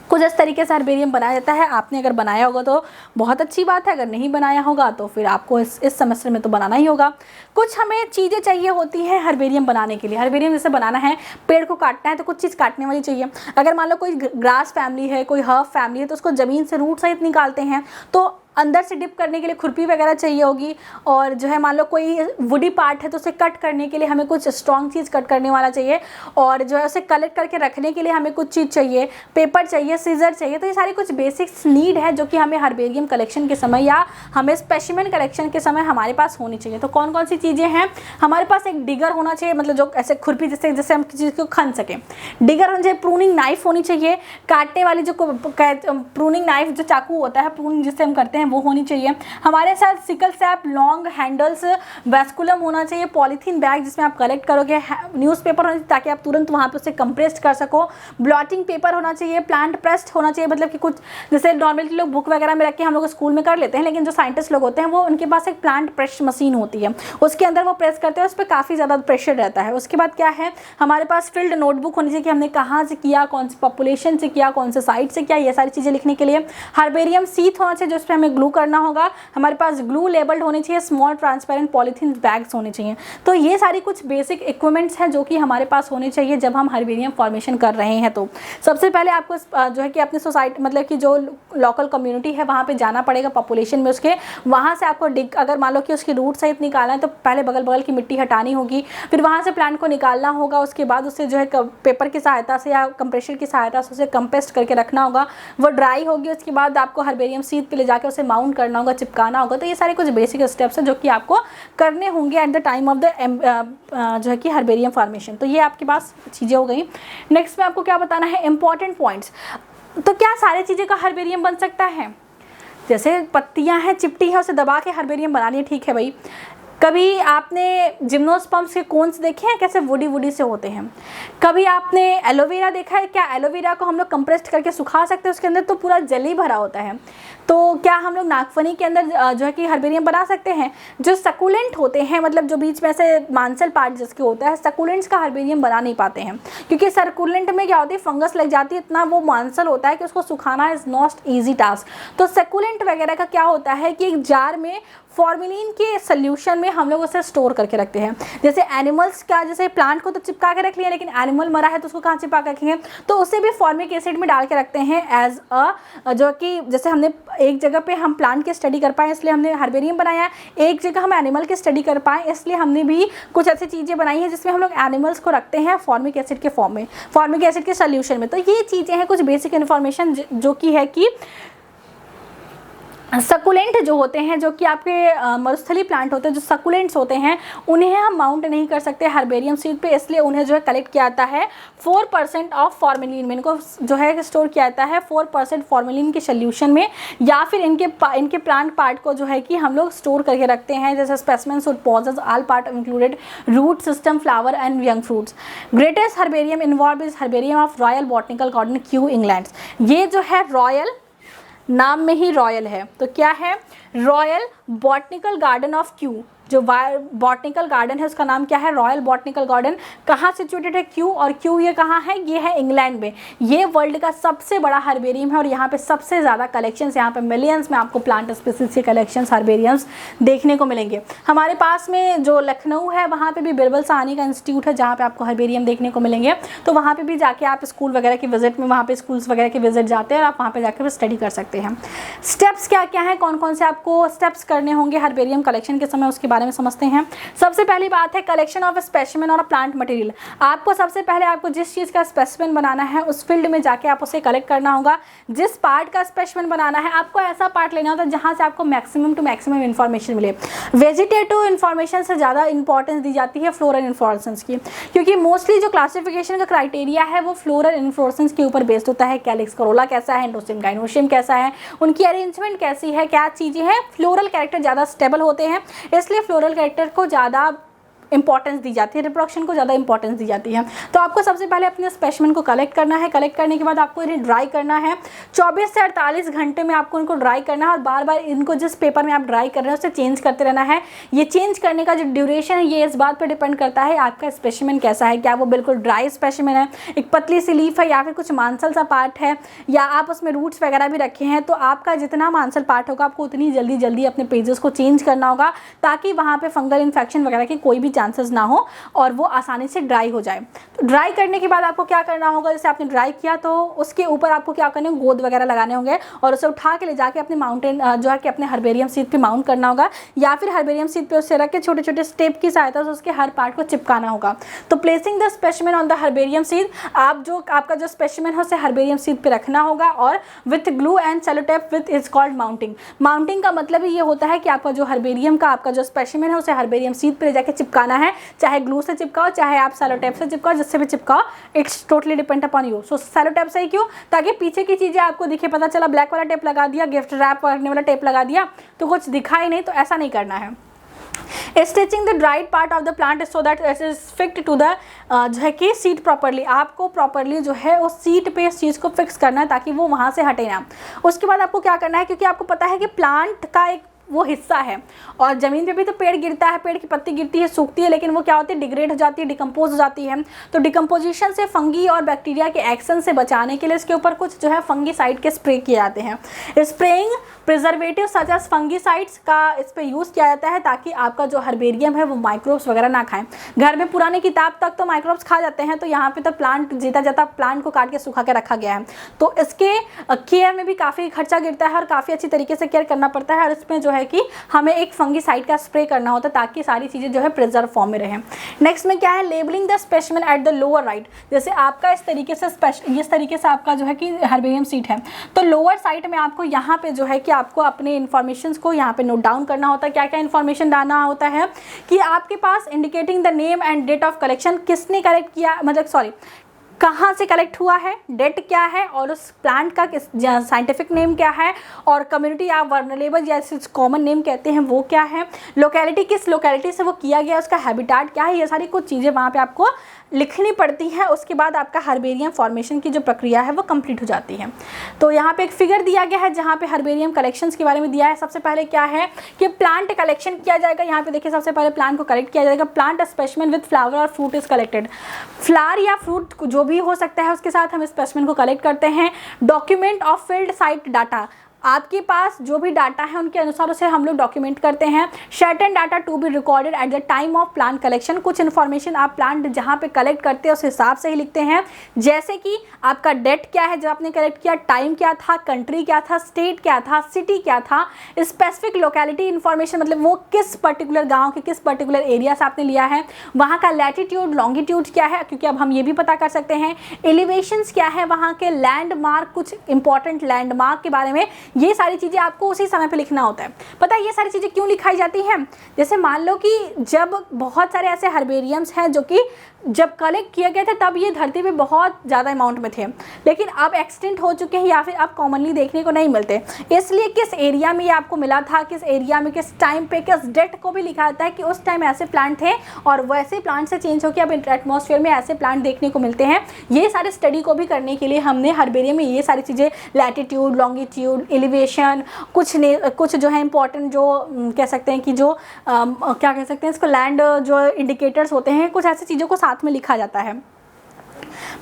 कुछ इस तरीके से हर्बेरियम बनाया जाता है। आपने अगर बनाया होगा तो बहुत अच्छी बात है, अगर नहीं बनाया होगा तो फिर आपको इस सेमेस्टर में तो बनाना ही होगा। कुछ हमें चीज़ें चाहिए होती हैं हर्बेरियम बनाने के लिए। हर्बेरियम जैसे बनाना है, पेड़ को काटना है तो कुछ चीज़ काटने वाली चाहिए। अगर मान लो कोई ग्रास फैमिली है, कोई हर्ब फैमिली है, तो उसको ज़मीन से रूट सहित निकालते हैं तो अंदर से डिप करने के लिए खुरपी वगैरह चाहिए होगी। और जो है मान लो कोई वुडी पार्ट है तो उसे कट करने के लिए हमें कुछ स्ट्रॉन्ग चीज़ कट करने वाला चाहिए। और जो है उसे कलेक्ट करके रखने के लिए हमें कुछ चीज़ चाहिए, पेपर चाहिए, सीजर चाहिए। तो ये सारी कुछ बेसिक्स नीड है जो कि हमें हर्बेरियम कलेक्शन के समय या हमें स्पेसिमेन कलेक्शन के समय हमारे पास होनी चाहिए। तो कौन कौन सी चीज़ें हैं हमारे पास, एक डिगर होना चाहिए, मतलब जो ऐसे खुरपी जैसे हम किसी चीज़ को खन सकें, डिगर होना चाहिए, प्रूनिंग नाइफ होनी चाहिए, काटने वाली जो प्रूनिंग नाइफ जो चाकू होता है प्रून जिससे हम करते हैं वो होनी चाहिए। हमारे साथ सिकल सैप, लॉन्ग हैंडल्स, वैस्कुलम होना चाहिए, पॉलीथीन बैग जिसमें आप कलेक्ट करोगे, न्यूज़पेपर होना चाहिए ताकि आप तुरंत वहाँ पे उसे कंप्रेस्ड कर सको, ब्लॉटिंग पेपर होना चाहिए, प्लांट प्रेस्ड होना चाहिए, मतलब कि कुछ जैसे नॉर्मली लोग बुक वगैरह में रख के हम लोग स्कूल में कर लेते हैं, लेकिन जो साइंटिस्ट लोग होते हैं वो उनके पास एक प्लांट प्रेस मशीन होती है, उसके अंदर वो प्रेस करते हैं, उस पर काफ़ी ज़्यादा प्रेशर रहता है। उसके बाद क्या है, हमारे पास फील्ड नोटबुक होनी चाहिए कि हमने कहाँ से किया, कौन सी पॉपुलेशन से किया, कौन से साइट से किया, ये सारी चीज़ें लिखने के लिए। हर्बेरियम सीट होना चाहिए जो इस पर हमें ग्लू करना होगा। हमारे पास ग्लू लेबल्ड होने चाहिए, स्मॉल ट्रांसपेरेंट पॉलीथीन बैग्स होने चाहिए। तो ये सारी कुछ बेसिक इक्विपमेंट्स हैं जो कि हमारे पास होने चाहिए जब हम हर्बेरियम फॉर्मेशन कर रहे हैं। तो सबसे पहले आपको जो है कि अपने सोसाइटी मतलब कि जो लोकल कम्युनिटी है वहाँ पे जाना पड़ेगा, पॉपुलेशन में उसके, वहाँ से आपको अगर मान लो कि उसकी रूट सहित निकालना है तो पहले बगल बगल की मिट्टी हटानी होगी, फिर वहाँ से प्लांट को निकालना होगा, उसके बाद उससे जो है पेपर की सहायता से या कंप्रेशर की सहायता से उसे कंपेस्ट करके रखना होगा, वो ड्राई होगी, उसके बाद आपको हर्बेरियम सीड पे ले जाकर उसे माउंट करना होगा, चिपकाना होगा। तो ये सारे कुछ बेसिक स्टेप्स हैं जो कि आपको करने होंगे eight the time of the जो है कि हर्बेरियम फॉर्मेशन। तो ये आपके पास चीज़ें हो गई। नेक्स्ट में आपको क्या बताना है, इंपॉर्टेंट पॉइंट्स। तो क्या सारी चीज़ें का हर्बेरियम बन सकता है? जैसे पत्तियां हैं, चिपटी है, उसे दबा के हर्बेरियम बना लिया, ठीक है भाई। कभी आपने जिम्नोस्पर्म्स के कोन्स देखे हैं कैसे वुडी से होते हैं? कभी आपने एलोवेरा देखा है? क्या एलोवेरा को हम लोग कंप्रेस्ड करके सुखा सकते हैं? उसके अंदर तो पूरा जल ही भरा होता है। तो क्या हम लोग नागफनी के अंदर जो है कि हर्बेरियम बना सकते हैं? जो सकुलेंट होते हैं, मतलब जो बीच में से मांसल पार्ट जिसके होता है, सकुलेंट्स का हर्बेरियम बना नहीं पाते हैं क्योंकि सकुलेंट में क्या होती है, फंगस लग जाती है, इतना वो मांसल होता है कि उसको सुखाना इज नॉट ईजी टास्क। तो सकुलेंट वगैरह का क्या होता है कि एक जार में फॉर्मेलिन के सोल्यूशन में हम लोग उसे स्टोर करके रखते हैं। जैसे एनिमल्स का, जैसे प्लांट को तो चिपका के रख लिया, लेकिन एनिमल मरा है तो उसको कहाँ चिपका के रखेंगे? तो उसे भी फॉर्मिक एसिड में डाल के रखते हैं एज अ, जो कि जैसे हमने एक जगह पे हम प्लांट की स्टडी कर पाएँ इसलिए हमने हर्बेरियम बनाया, एक जगह हम एनिमल की स्टडी कर पाएँ इसलिए हमने भी कुछ ऐसी चीज़ें बनाई हैं जिसमें हम लोग एनिमल्स को रखते हैं फॉर्मिक एसिड के फॉर्म में, फॉर्मिक एसिड के सोल्यूशन में। तो ये चीज़ें हैं कुछ बेसिक इन्फॉर्मेशन जो कि है कि सकुलेंट जो होते हैं, जो कि आपके मरुस्थलीय प्लांट होते हैं, जो सकुलेंट्स होते हैं, उन्हें हम माउंट नहीं कर सकते हर्बेरियम सीड पे, इसलिए उन्हें जो है कलेक्ट किया जाता है 4% ऑफ फॉर्मेलिन में। इनको जो है स्टोर किया जाता है 4% फॉर्मेलिन के सोल्यूशन में, या फिर इनके प्लांट पार्ट को जो है कि हम लोग स्टोर करके रखते हैं, जैसे स्पेसिमेंस और possesses all part included root system, flower and young fruits. Greatest herbarium involve is herbarium of royal botanical garden Kew England. ये जो है रॉयल, नाम में ही रॉयल है, तो क्या है, royal botanical garden of Q. जो बॉटनिकल गार्डन है उसका नाम क्या है, रॉयल बॉटनिकल गार्डन। कहाँ सिचुएटेड है, क्यू, और क्यू ये कहाँ है, ये है इंग्लैंड में। ये वर्ल्ड का सबसे बड़ा हर्बेरियम है और यहाँ पे सबसे ज़्यादा कलेक्शंस, यहाँ पे मिलियंस में आपको प्लांट स्पीसीज के कलेक्शंस हर्बेरियम्स देखने को मिलेंगे। हमारे पास में जो लखनऊ है वहाँ पे भी बिरबल साहनी का इंस्टीट्यूट है, जहाँ पे आपको हर्बेरियम देखने को मिलेंगे। तो वहाँ पे भी जाके आप स्कूल वगैरह की विजिट में, वहाँ पे स्कूल्स वगैरह की विजिट जाते हैं और आप वहाँ पे जाकर स्टडी कर सकते हैं। स्टेप्स क्या क्या हैं, कौन कौन से आपको स्टेप्स करने होंगे हर्बेरियम कलेक्शन के समय, उसके बारे में समझते हैं। सबसे पहली बात है कलेक्शन ऑफ स्पेसिमेन और प्लांट मटेरियल। आपको सबसे पहले आपको जिस चीज़ का स्पेसिमेन बनाना है उस फील्ड में जाके आप उसे कलेक्ट करना होगा। जिस पार्ट का स्पेसिमेन बनाना है आपको ऐसा पार्ट लेना होता है जहाँ से आपको मैक्सिमम टू मैक्सिमम इन्फॉर्मेशन मिले। वेजिटेटिव इन्फॉर्मेशन से ज़्यादा इंपॉर्टेंस दी जाती है फ्लोरल इन्फ्लोरेसेंस की, क्योंकि मोस्टली जो क्लासिफिकेशन का क्राइटेरिया है वो फ्लोरल इन्फ्लोरेसेंस के ऊपर बेस्ड होता है। कैलिक्स करोला कैसा है, एंडोसिम गाइनोसियम कैसा है, उनकी अरेंजमेंट कैसी है, क्या चीज़ें हैं। फ्लोरल कैरेक्टर ज़्यादा स्टेबल होते हैं, इसलिए फ्लोरल कैरेक्टर को ज़्यादा इंपॉर्टेंस दी जाती है, रिप्रोडक्शन को ज़्यादा इंपॉर्टेंस दी जाती है। तो आपको सबसे पहले अपने स्पेसिमेन को कलेक्ट करना है। कलेक्ट करने के बाद आपको इन्हें ड्राई करना है। 24 से 48 घंटे में आपको इनको ड्राई करना है और बार बार इनको जिस पेपर में आप ड्राई कर रहे हैं उसे चेंज करते रहना है। ये चेंज करने का जो ड्यूरेशन है ये इस बात पर डिपेंड करता है आपका स्पेसिमेन कैसा है, क्या वो बिल्कुल ड्राई स्पेसिमेन है, एक पतली सी लीफ है, या फिर कुछ मांसल सा पार्ट है, या आप उसमें रूट्स वगैरह भी रखे हैं। तो आपका जितना मांसल पार्ट होगा आपको उतनी जल्दी अपने पेजेस को चेंज करना होगा, ताकि वहाँ पर फंगल इन्फेक्शन वगैरह के कोई भी चांसेस ना हो और वो आसानी से ड्राई हो जाए। तो ड्राई करने के बाद आपको क्या करना होगा, जैसे आपने ड्राई किया तो उसके ऊपर आपको क्या करना है, गोंद वगैरह लगाने होंगे और उसे उठा के ले जाके अपने माउंटेन जो है कि अपने हर्बेरियम सीड पे माउंट करना होगा, या फिर हर्बेरियम सीड पे उसे रख के छोटे छोटे स्टेप की सहायता से उसके हर पार्ट को चिपकाना होगा। तो placing the specimen on the herbarium seed, आपका जो स्पेसिमेन है उसे हर्बेरियम सीड पे रखना होगा और with glue and sellotape with is called mounting. Mounting का मतलब ये होता है कि आपका जो हर्बेरियम का आपका जो स्पेसिमेन है उसे हर्बेरियम सीड पे ले जाके चिपकाना है, चाहे ग्लू से चिपकाओ, चाहे आप सेलोटेप से चिपकाओ, जिससे भी चिपकाओ, it's totally depend upon you. So sellotape से ही क्यों, ताकि पीछे की चीज़ें आपको दिखे। पता चला ब्लैक वाला टेप लगा दिया, गिफ्ट रैप करने वाला टेप लगा दिया तो कुछ दिखाई नहीं, तो ऐसा नहीं करना है। Stitching the dried part of the plant so that it is fixed to the जो है कि सीट प्रॉपरली, आपको प्रॉपरली जो है उस सीट पे इस चीज़ को फिक्स करना है ताकि वो वहाँ से हटे ना। उसके बाद आपको क्या करना है, क्योंकि आपको पता है कि प्लांट का एक वो हिस्सा है और ज़मीन पे भी तो पेड़ गिरता है, पेड़ की पत्ती गिरती है, सूखती है, लेकिन वो क्या होती है, डिग्रेड हो जाती है, डिकम्पोज हो जाती है। तो डिकम्पोजिशन से फंगी और बैक्टीरिया के एक्शन से बचाने के लिए इसके ऊपर कुछ जो है फंगीसाइड के स्प्रे किए जाते हैं। Spraying preservative such as fungicides का इस पर यूज़ किया जाता है ताकि आपका जो हर्बेरियम है वो माइक्रोब्स वगैरह ना खाएं। घर में पुराने किताब तक तो माइक्रोब्स खा जाते हैं, तो यहाँ पे तो प्लांट जीता जाता प्लांट को काट के सुखा के रखा गया है। तो इसके केयर में भी काफ़ी खर्चा गिरता है और काफ़ी अच्छी तरीके से केयर करना पड़ता है और इसमें जो है कि हमें एक फंगीसाइड का स्प्रे करना होता है ताकि सारी चीज़ें जो है प्रिजर्व फॉर्म में रहें। नेक्स्ट में क्या है, labelling the specimen at the lower right. जैसे आपका इस तरीके से आपका जो है कि हर्बेरियम सीट है, तो लोअर साइड में आपको यहाँ पे जो है कि आपको अपने इन्फॉर्मेशन को यहाँ पे नोट डाउन करना होता है। क्या क्या इन्फॉर्मेशन डालना होता है कि आपके पास indicating the name and date of collection, किसने कलेक्ट किया, मतलब कहाँ से कलेक्ट हुआ है, डेट क्या है और उस प्लांट का साइंटिफिक नेम क्या है, और कम्युनिटी या वर्नरेबल जैसे कॉमन नेम कहते हैं वो क्या है, लोकेलिटी किस लोकेलिटी से वो किया गया, उसका हैबिटेट क्या है, ये सारी कुछ चीज़ें वहाँ पे आपको लिखनी पड़ती है। उसके बाद आपका हर्बेरियम फॉर्मेशन की जो प्रक्रिया है वो कंप्लीट हो जाती है। तो यहाँ पे एक फिगर दिया गया है जहाँ पे हर्बेरियम कलेक्शंस के बारे में दिया है। सबसे पहले क्या है कि प्लांट कलेक्शन किया जाएगा। यहाँ पे देखिए सबसे पहले प्लांट को कलेक्ट किया जाएगा। प्लांट स्पेसिमेन विद फ्लावर और फ्रूट इज कलेक्टेड। फ्लावर या फ्रूट जो भी हो सकता है उसके साथ हम स्पेसिमेन को कलेक्ट करते हैं। Document of field site data, आपके पास जो भी डाटा है उनके अनुसार उसे हम लोग डॉक्यूमेंट करते हैं। Certain data to be recorded at the time of plant collection, कुछ इन्फॉर्मेशन आप प्लांट जहाँ पे कलेक्ट करते हैं उस हिसाब से ही लिखते हैं, जैसे कि आपका डेट क्या है जब आपने कलेक्ट किया, टाइम क्या था, कंट्री क्या था, स्टेट क्या था, सिटी क्या था, स्पेसिफिक लोकेलिटी इन्फॉर्मेशन मतलब वो किस पर्टिकुलर गाँव के किस पर्टिकुलर एरिया से आपने लिया है, वहाँ का लैटिट्यूड लॉन्गिट्यूड क्या है, क्योंकि अब हम ये भी पता कर सकते हैं। एलिवेशंस क्या है वहाँ के, लैंडमार्क, कुछ इंपॉर्टेंट लैंडमार्क के बारे में ये सारी चीज़ें आपको उसी समय पे लिखना होता है। पता है ये सारी चीज़ें क्यों लिखाई जाती हैं? जैसे मान लो कि जब बहुत सारे ऐसे हर्बेरियम्स हैं जो कि जब कलेक्ट किए गए थे तब ये धरती पे बहुत ज़्यादा अमाउंट में थे, लेकिन अब एक्सटिंक्ट हो चुके हैं या फिर अब कॉमनली देखने को नहीं मिलते। इसलिए किस एरिया में ये आपको मिला था, किस एरिया में, किस टाइम पे, किस डेट को भी लिखा जाता है कि उस टाइम ऐसे प्लांट थे और वैसे प्लांट से चेंज होकर अब एटमॉस्फेयर में ऐसे प्लांट देखने को मिलते हैं। ये सारे स्टडी को भी करने के लिए हमने हर्बेरियम में ये सारी चीज़ें, लैटिट्यूड, लॉन्गिट्यूड, एलिवेशन, कुछ जो है इंपॉर्टेंट जो कह सकते हैं कि जो क्या कह सकते हैं इसको, लैंड जो इंडिकेटर्स होते हैं, कुछ ऐसी चीज़ों को साथ में लिखा जाता है।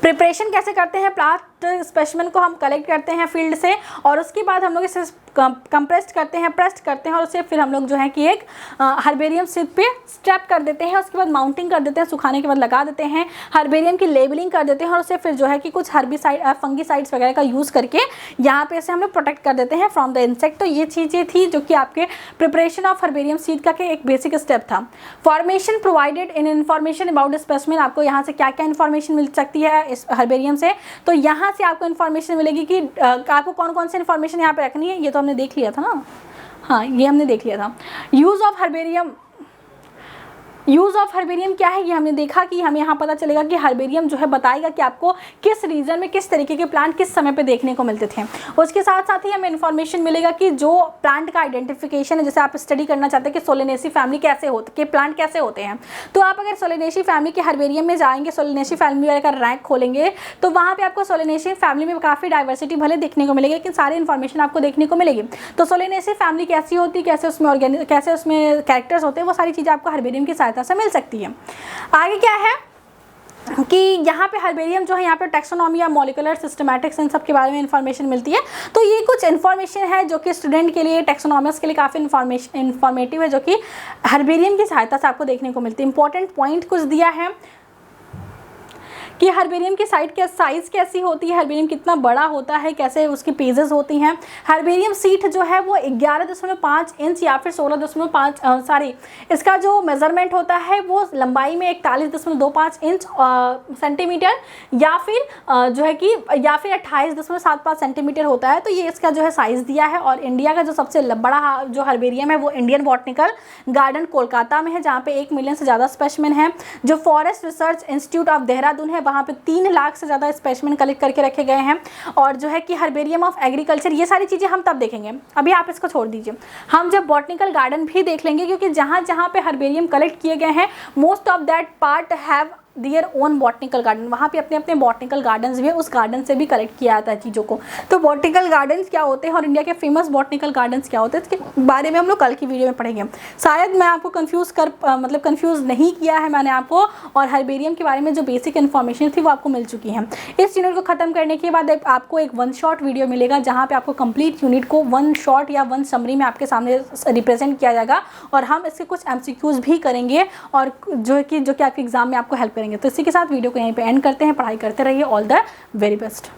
प्रिपरेशन कैसे करते हैं? प्लांट स्पेसिमेन को हम कलेक्ट करते हैं फील्ड से और उसके बाद हम लोग इसे कंप्रेस्ड करते हैं, प्रेस्ड करते हैं और उसे फिर हम लोग जो है कि एक हर्बेरियम शीट पे स्ट्रैप कर देते हैं। उसके बाद माउंटिंग कर देते हैं, सुखाने के बाद लगा देते हैं, हर्बेरियम की लेबलिंग कर देते हैं और उसे फिर जो है कि कुछ हर्बिसाइड, फंगिसाइड्स वगैरह का यूज़ करके यहाँ पे इसे हम लोग प्रोटेक्ट कर देते हैं फ्रॉम द इंसेक्ट। तो ये चीज़ें थी जो कि आपके प्रिपरेशन ऑफ हर्बेरियम सीड का एक बेसिक स्टेप था। Formation provided in information about specimen, आपको यहाँ से क्या क्या इन्फॉर्मेशन मिल सकती है इस हर्बेरियम से, तो यहाँ से आपको इन्फॉर्मेशन मिलेगी कि आपको कौन कौन सी इन्फॉर्मेशन यहाँ पे रखनी है। ये तो हमने देख लिया था ना, हाँ ये हमने देख लिया था। Use of herbarium, use of herbarium क्या है ये हमने देखा कि हमें यहाँ पता चलेगा कि हर्बेरियम जो है बताएगा कि आपको किस रीजन में किस तरीके के प्लांट किस समय पे देखने को मिलते थे। उसके साथ साथ ही हमें इन्फॉर्मेशन मिलेगा कि जो प्लांट का आइडेंटिफिकेशन है, जैसे आप स्टडी करना चाहते हैं कि सोलेनेसी फैमिली कैसे होते, के प्लांट कैसे होते हैं, तो आप अगर सोलेनेसी फैमिली के हर्बेरियम में जाएंगे, सोलेनेसी फैमिली वाले का रैंक खोलेंगे तो वहाँ पर आपको सोलेनेसी फैमिली में काफ़ी डाइवर्सिटी भले देखने को मिलेगी लेकिन सारी इन्फॉर्मेशन आपको देखने को मिलेगी। तो सोलेनेसी फैमिली कैसी होती, कैसे उसमें कैसे उसमें कैरेक्टर्स होते हैं, वो सारी चीज़ें आपको हर्बेरियम की सहायता से मिल सकती है। आगे क्या है कि यहाँ पे हर्बेरियम जो है, यहाँ पे टैक्सोनॉमी या मॉलिक्यूलर सिस्टमैटिक्स इन सब के बारे में इंफॉर्मेशन मिलती है। तो ये कुछ इन्फॉर्मेशन है जो कि स्टूडेंट के लिए, टैक्सोनॉमिस्ट के लिए काफ़ी इन्फॉर्मेटिव है, जो कि हर्बेरियम की सहायता से आपको देखने को मिलती है। इंपॉर्टेंट पॉइंट कुछ दिया है कि हर्बेरियम की साइज़ कैसी होती है, हर्बेरियम कितना बड़ा होता है, कैसे उसकी पेजेस होती हैं। हर्बेरियम सीट जो है वो 11.5 इंच या फिर 16.5 इसका जो मेज़रमेंट होता है वो लंबाई में 41.25 इंच सेंटीमीटर या फिर जो है कि या फिर 28.75 सेंटीमीटर होता है। तो ये इसका जो है साइज़ दिया है। और इंडिया का जो सबसे बड़ा जो हर्बेरियम है वो इंडियन बॉटनिकल गार्डन कोलकाता में है, जहाँ पे 1 मिलियन से ज़्यादा स्पेसिमेन है। जो forest research institute of Dehradun है, वहाँ पे 3 लाख से ज़्यादा स्पेसिमेन कलेक्ट करके रखे गए हैं। और जो है कि हर्बेरियम ऑफ एग्रीकल्चर, ये सारी चीज़ें हम तब देखेंगे, अभी आप इसको छोड़ दीजिए। हम जब बॉटनिकल गार्डन भी देख लेंगे, क्योंकि जहाँ जहाँ पे हर्बेरियम कलेक्ट किए गए हैं most of that part have their own botanical garden, वहाँ पे अपने अपने बॉटनिकल गार्डन्स भी है, उस गार्डन से भी कलेक्ट किया जाता है चीज़ों को। तो बॉटनिकल गार्डन्स क्या होते हैं और इंडिया के फेमस बॉटनिकल गार्डन्स क्या होते हैं, इसके बारे में हम लोग कल की वीडियो में पढ़ेंगे। शायद मैं आपको कंफ्यूज नहीं किया है मैंने आपको, और हर्बेरियम के बारे में जो बेसिक इन्फॉर्मेशन थी वो आपको मिल चुकी है। इस यूनिट को ख़त्म करने के बाद आपको एक 1 शॉट वीडियो मिलेगा, जहाँ पे आपको कंप्लीट यूनिट को 1 शॉट या 1 समरी में आपके सामने रिप्रेजेंट किया जाएगा और हम इसके कुछ MCQs भी करेंगे और जो कि आपके एग्जाम में आपको हेल्प करेंगे। तो इसी के साथ वीडियो को यहीं पे एंड करते हैं। पढ़ाई करते रहिए। All the very best.